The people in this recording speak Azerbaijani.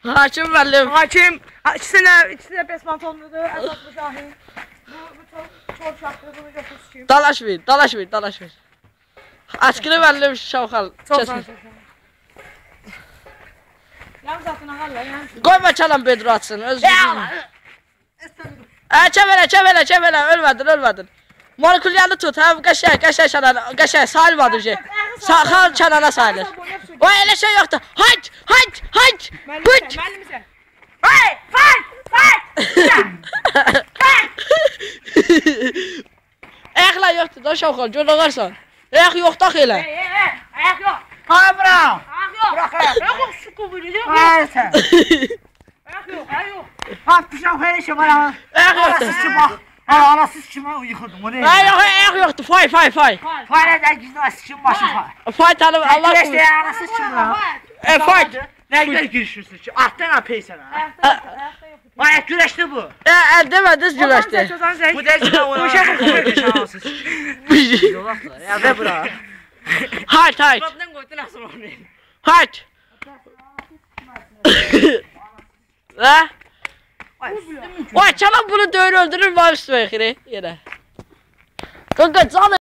Hakim müəllim. Hakim, ikisi də besmantonludur, əsaslı Şahin. Bu çox şaxtdır, bunu götürsün kim? Dalaşmayın. Askeri müəllim Şavxal. Çox sağ ol. Yan zatına qalla, yan. Qoyma çalan Bedro atsın, öz düzgün. Çevirə, ölmədin. Molekülyanı tut, həm qəşəng sayılmadı şey. Saxal kənana sayılır. O elə şey yoxdur. Hayt! Müəllimsən. Fight! Ayaqlar yoxdur da Şavxal, gör ağarsan. Ayaq yoxdur axı elə. Ayaq yox. Hay bırak. Ayaq yox. Bırak ayaq. Ayaq yox, şu qubulu. Hayır sen. Ayaq yox. Bak bir şey her şey bana. Ayaq yoxdur. Anasız kim bak. Anasız kim yıkıldım o ne? Ayaq yoxdur, fay. Fare gizli sikim başı fare. Fay tanım, Allah Allah korusun. anasız kim lan? Fay. Ne güzel girişiyorsun ki. Alttan apey sana. Ayak güreşti bu. Demədiniz güləşdi. Bu dersin o şey bu anasız. Yolaklar ya be bırak. Hayt. Problem qoydu nasıl onu? Hayt. Ha? Vay çalan bunu döyür öldürür var üstüme yine. Kanka canım.